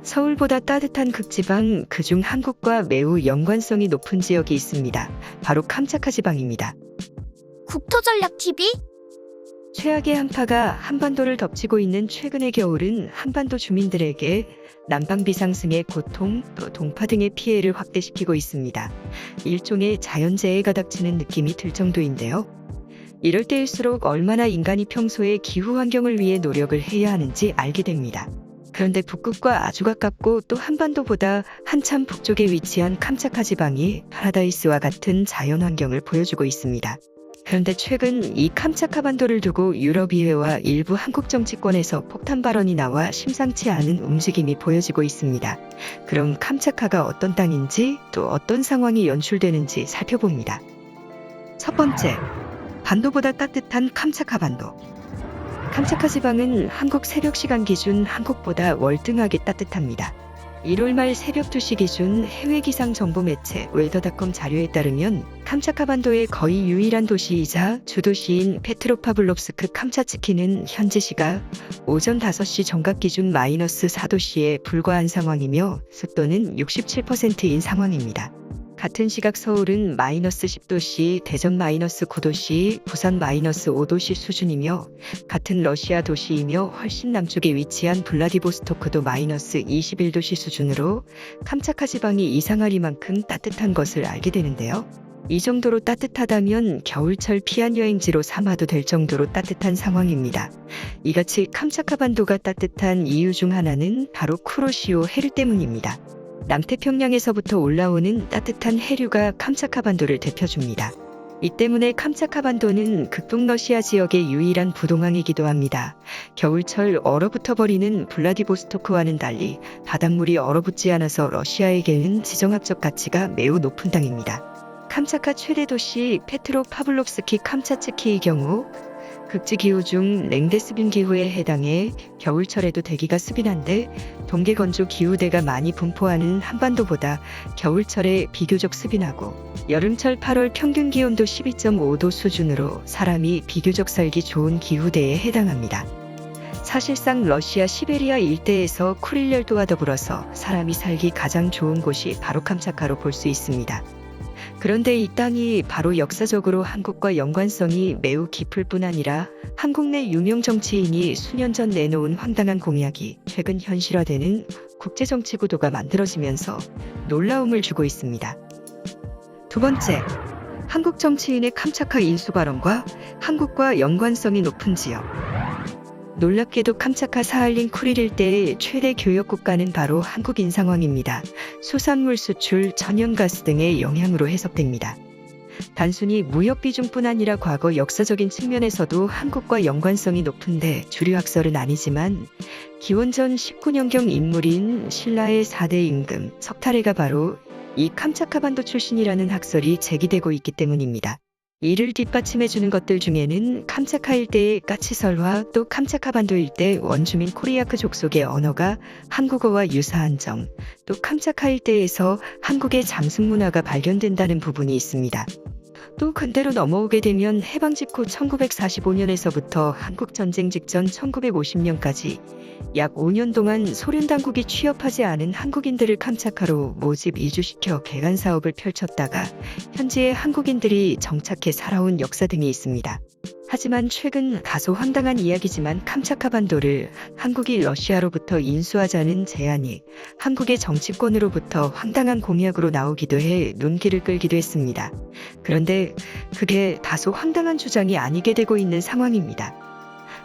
서울보다 따뜻한 극지방, 그중 한국과 매우 연관성이 높은 지역이 있습니다. 바로 캄차카 지방입니다. 국토전략TV? 최악의 한파가 한반도를 덮치고 있는 최근의 겨울은 한반도 주민들에게 난방비 상승의 고통, 또 동파 등의 피해를 확대시키고 있습니다. 일종의 자연재해가 닥치는 느낌이 들 정도인데요. 이럴 때일수록 얼마나 인간이 평소에 기후 환경을 위해 노력을 해야 하는지 알게 됩니다. 그런데 북극과 아주 가깝고 또 한반도보다 한참 북쪽에 위치한 캄차카 지방이 파라다이스와 같은 자연 환경을 보여주고 있습니다. 그런데 최근 이 캄차카 반도를 두고 유럽의회와 일부 한국 정치권에서 폭탄 발언이 나와 심상치 않은 움직임이 보여지고 있습니다. 그럼 캄차카가 어떤 땅인지 또 어떤 상황이 연출되는지 살펴봅니다. 첫 번째, 반도보다 따뜻한 캄차카 반도. 캄차카 지방은 한국 새벽 시간 기준 한국보다 월등하게 따뜻합니다. 1월 말 새벽 2시 기준 해외 기상 정보 매체 웨더닷컴 자료에 따르면 캄차카 반도의 거의 유일한 도시이자 주도시인 페트로파블롭스크 캄차츠키는 현지 시각 오전 5시 정각 기준 마이너스 4도씨에 불과한 상황이며 습도는 67%인 상황입니다. 같은 시각 서울은 마이너스 10도씨, 대전 마이너스 9도씨, 부산 마이너스 5도씨 수준이며 같은 러시아 도시이며 훨씬 남쪽에 위치한 블라디보스토크도 마이너스 21도씨 수준으로 캄차카 지방이 이상하리만큼 따뜻한 것을 알게 되는데요. 이 정도로 따뜻하다면 겨울철 피한 여행지로 삼아도 될 정도로 따뜻한 상황입니다. 이같이 캄차카 반도가 따뜻한 이유 중 하나는 바로 쿠로시오 해류 때문입니다. 남태평양에서부터 올라오는 따뜻한 해류가 캄차카 반도를 대표줍니다. 이 때문에 캄차카 반도는 극동 러시아 지역의 유일한 부동항이기도 합니다. 겨울철 얼어붙어 버리는 블라디보스토크와는 달리 바닷물이 얼어붙지 않아서 러시아에게는 지정학적 가치가 매우 높은 땅입니다. 캄차카 최대 도시 페트로파블롭스키 캄차츠키의 경우 극지 기후 중 랭데스빈 기후에 해당해 겨울철에도 대기가 수빈한데 동계 건조 기후대가 많이 분포하는 한반도보다 겨울철에 비교적 수빈하고 여름철 8월 평균 기온도 12.5도 수준으로 사람이 비교적 살기 좋은 기후대에 해당합니다. 사실상 러시아 시베리아 일대에서 쿠릴열도와 더불어서 사람이 살기 가장 좋은 곳이 바로 캄차카로 볼 수 있습니다. 그런데 이 땅이 바로 역사적으로 한국과 연관성이 매우 깊을 뿐 아니라 한국 내 유명 정치인이 수년 전 내놓은 황당한 공약이 최근 현실화되는 국제정치 구도가 만들어지면서 놀라움을 주고 있습니다. 두 번째, 한국 정치인의 캄차카 인수 발언과 한국과 연관성이 높은 지역. 놀랍게도 캄차카 사할린 쿠릴 일대의 최대 교역 국가는 바로 한국인 상황입니다. 수산물 수출, 천연가스 등의 영향으로 해석됩니다. 단순히 무역 비중뿐 아니라 과거 역사적인 측면에서도 한국과 연관성이 높은데 주류학설은 아니지만 기원전 19년경 인물인 신라의 4대 임금 석탈해가 바로 이 캄차카 반도 출신이라는 학설이 제기되고 있기 때문입니다. 이를 뒷받침해주는 것들 중에는 캄차카 일대의 까치설화 또 캄차카 반도 일대 원주민 코리아크 족속의 언어가 한국어와 유사한 점, 또 캄차카 일대에서 한국의 장승 문화가 발견된다는 부분이 있습니다. 또 근대로 넘어오게 되면 해방 직후 1945년에서부터 한국전쟁 직전 1950년까지 약 5년 동안 소련 당국이 취업하지 않은 한국인들을 캄차카로 모집 이주시켜 개간 사업을 펼쳤다가 현지의 한국인들이 정착해 살아온 역사 등이 있습니다. 하지만 최근 다소 황당한 이야기지만 캄차카 반도를 한국이 러시아로부터 인수하자는 제안이 한국의 정치권으로부터 황당한 공약으로 나오기도 해 눈길을 끌기도 했습니다. 그런데 그게 다소 황당한 주장이 아니게 되고 있는 상황입니다.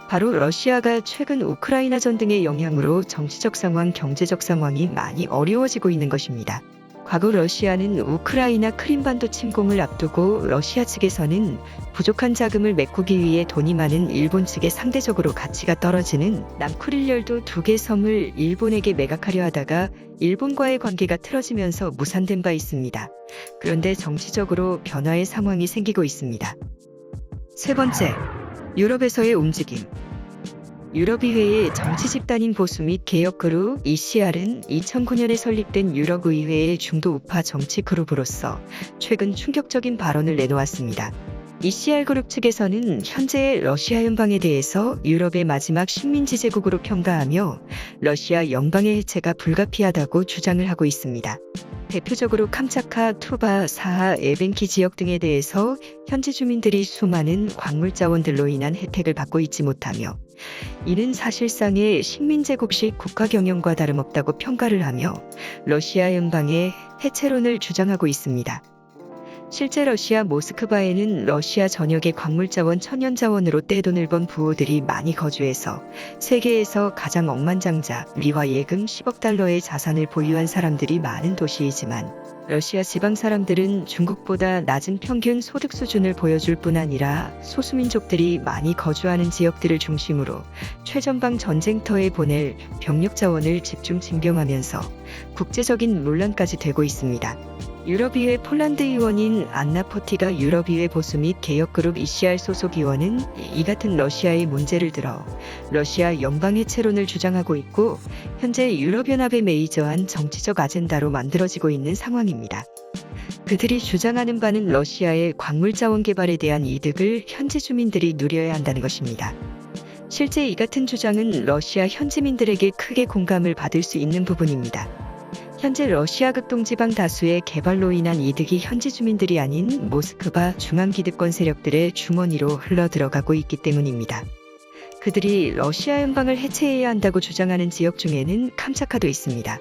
바로 러시아가 최근 우크라이나 전등의 영향으로 정치적 상황, 경제적 상황이 많이 어려워지고 있는 것입니다. 과거 러시아는 우크라이나 크림반도 침공을 앞두고 러시아 측에서는 부족한 자금을 메꾸기 위해 돈이 많은 일본 측에 상대적으로 가치가 떨어지는 남쿠릴열도 2개 섬을 일본에게 매각하려 하다가 일본과의 관계가 틀어지면서 무산된 바 있습니다. 그런데 정치적으로 변화의 상황이 생기고 있습니다. 세 번째, 유럽에서의 움직임. 유럽의회의 정치 집단인 보수 및 개혁 그룹 ECR은 2009년에 설립된 유럽의회의 중도 우파 정치 그룹으로서 최근 충격적인 발언을 내놓았습니다. ECR 그룹 측에서는 현재의 러시아 연방에 대해서 유럽의 마지막 식민지 제국으로 평가하며 러시아 연방의 해체가 불가피하다고 주장을 하고 있습니다. 대표적으로 캄차카, 투바, 사하, 에벤키 지역 등에 대해서 현지 주민들이 수많은 광물 자원들로 인한 혜택을 받고 있지 못하며 이는 사실상의 식민제국식 국가 경영과 다름없다고 평가를 하며 러시아 연방의 해체론을 주장하고 있습니다. 실제 러시아 모스크바에는 러시아 전역의 광물자원 천연자원으로 떼돈을 번 부호들이 많이 거주해서 세계에서 가장 억만장자, 미화 예금 10억 달러의 자산을 보유한 사람들이 많은 도시이지만 러시아 지방 사람들은 중국보다 낮은 평균 소득 수준을 보여줄 뿐 아니라 소수민족들이 많이 거주하는 지역들을 중심으로 최전방 전쟁터에 보낼 병력 자원을 집중 징병하면서 국제적인 논란까지 되고 있습니다. 유럽의회 폴란드 의원인 안나 포티가 유럽의회 보수 및 개혁그룹 ECR 소속 의원은 이 같은 러시아의 문제를 들어 러시아 연방 해체론을 주장하고 있고 현재 유럽연합의 메이저한 정치적 아젠다로 만들어지고 있는 상황입니다. 그들이 주장하는 바는 러시아의 광물자원 개발에 대한 이득을 현지 주민들이 누려야 한다는 것입니다. 실제 이 같은 주장은 러시아 현지민들에게 크게 공감을 받을 수 있는 부분입니다. 현재 러시아 극동지방 다수의 개발로 인한 이득이 현지 주민들이 아닌 모스크바 중앙기득권 세력들의 주머니로 흘러들어가고 있기 때문입니다. 그들이 러시아 연방을 해체해야 한다고 주장하는 지역 중에는 캄차카도 있습니다.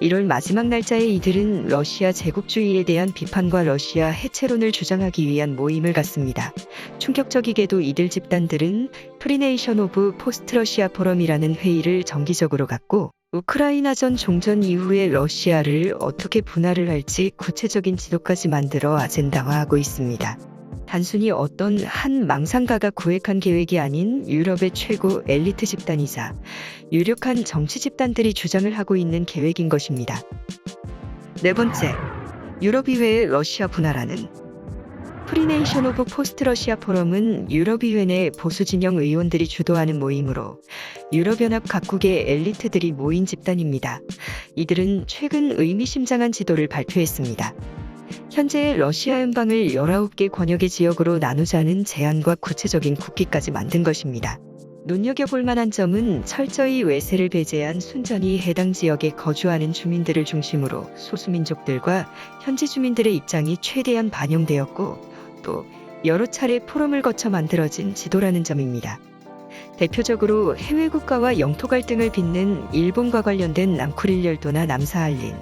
1월 마지막 날짜에 이들은 러시아 제국주의에 대한 비판과 러시아 해체론을 주장하기 위한 모임을 갖습니다. 충격적이게도 이들 집단들은 프리네이션 오브 포스트러시아 포럼이라는 회의를 정기적으로 갖고 우크라이나전 종전 이후에 러시아를 어떻게 분할을 할지 구체적인 지도까지 만들어 아젠다화하고 있습니다. 단순히 어떤 한 망상가가 구획한 계획이 아닌 유럽의 최고 엘리트 집단이자 유력한 정치 집단들이 주장을 하고 있는 계획인 것입니다. 네 번째, 유럽의회의 러시아 분할하는 프리네이션 오브 포스트 러시아 포럼은 유럽의회 내 보수진영 의원들이 주도하는 모임으로 유럽연합 각국의 엘리트들이 모인 집단입니다. 이들은 최근 의미심장한 지도를 발표했습니다. 현재 러시아 연방을 19개 권역의 지역으로 나누자는 제안과 구체적인 국기까지 만든 것입니다. 눈여겨볼 만한 점은 철저히 외세를 배제한 순전히 해당 지역에 거주하는 주민들을 중심으로 소수민족들과 현지 주민들의 입장이 최대한 반영되었고 또 여러 차례 포럼을 거쳐 만들어진 지도라는 점입니다. 대표적으로 해외 국가와 영토 갈등을 빚는 일본과 관련된 남쿠릴열도나 남사할린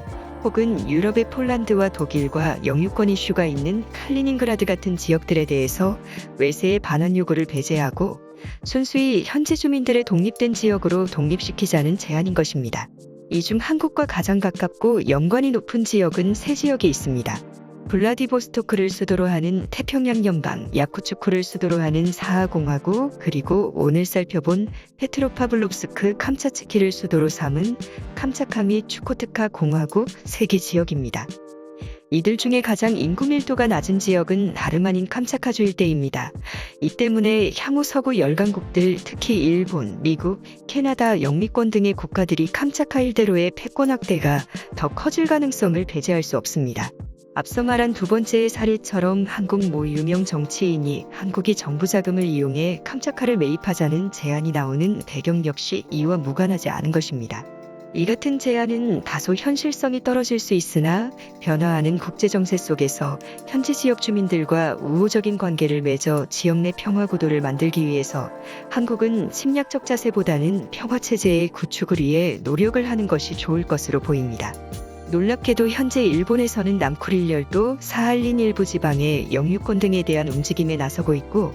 혹은 유럽의 폴란드와 독일과 영유권 이슈가 있는 칼리닝그라드 같은 지역들에 대해서 외세의 반환 요구를 배제하고 순수히 현지 주민들의 독립된 지역으로 독립시키자는 제안인 것입니다. 이 중 한국과 가장 가깝고 연관이 높은 지역은 세 지역이 있습니다. 블라디보스토크를 수도로 하는 태평양 연방, 야쿠츠쿠를 수도로 하는 사하공화국, 그리고 오늘 살펴본 페트로파블롭스크 캄차츠키를 수도로 삼은 캄차카 및 추코트카 공화국 3개 지역입니다. 이들 중에 가장 인구 밀도가 낮은 지역은 다름 아닌 캄차카주 일대입니다. 이 때문에 향후 서구 열강국들, 특히 일본, 미국, 캐나다, 영미권 등의 국가들이 캄차카 일대로의 패권 확대가 더 커질 가능성을 배제할 수 없습니다. 앞서 말한 두 번째의 사례처럼 한국 모 유명 정치인이 한국이 정부 자금을 이용해 캄차카를 매입하자는 제안이 나오는 배경 역시 이와 무관하지 않은 것입니다. 이 같은 제안은 다소 현실성이 떨어질 수 있으나 변화하는 국제정세 속에서 현지 지역 주민들과 우호적인 관계를 맺어 지역 내 평화 구도를 만들기 위해서 한국은 침략적 자세보다는 평화체제의 구축을 위해 노력을 하는 것이 좋을 것으로 보입니다. 놀랍게도 현재 일본에서는 남쿠릴열도, 사할린 일부 지방의 영유권 등에 대한 움직임에 나서고 있고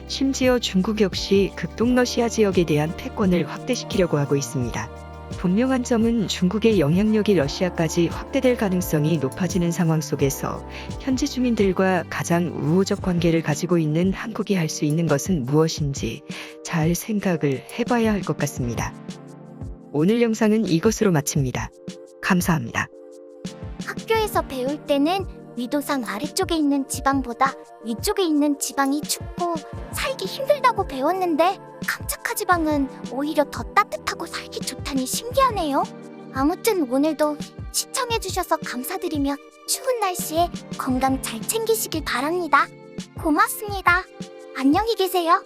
심지어 중국 역시 극동러시아 지역에 대한 패권을 확대시키려고 하고 있습니다. 분명한 점은 중국의 영향력이 러시아까지 확대될 가능성이 높아지는 상황 속에서 현지 주민들과 가장 우호적 관계를 가지고 있는 한국이 할 수 있는 것은 무엇인지 잘 생각을 해봐야 할 것 같습니다. 오늘 영상은 이것으로 마칩니다. 감사합니다. 학교에서 배울 때는 위도상 아래쪽에 있는 지방보다 위쪽에 있는 지방이 춥고 살기 힘들다고 배웠는데 캄차카 지방은 오히려 더 따뜻하고 살기 좋다니 신기하네요. 아무튼 오늘도 시청해주셔서 감사드리며 추운 날씨에 건강 잘 챙기시길 바랍니다. 고맙습니다. 안녕히 계세요.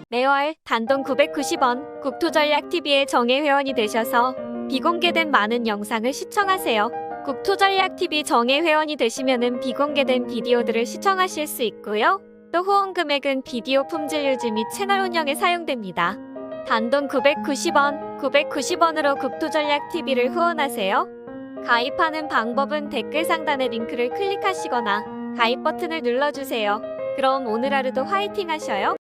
매월 단돈 990원 국토전략TV의 정예 회원이 되셔서 비공개된 많은 영상을 시청하세요. 국토전략TV 정예 회원이 되시면은 비공개된 비디오들을 시청하실 수 있고요. 또 후원 금액은 비디오 품질 유지 및 채널 운영에 사용됩니다. 단돈 990원으로 국토전략TV를 후원하세요. 가입하는 방법은 댓글 상단의 링크를 클릭하시거나 가입 버튼을 눌러주세요. 그럼 오늘 하루도 화이팅 하셔요.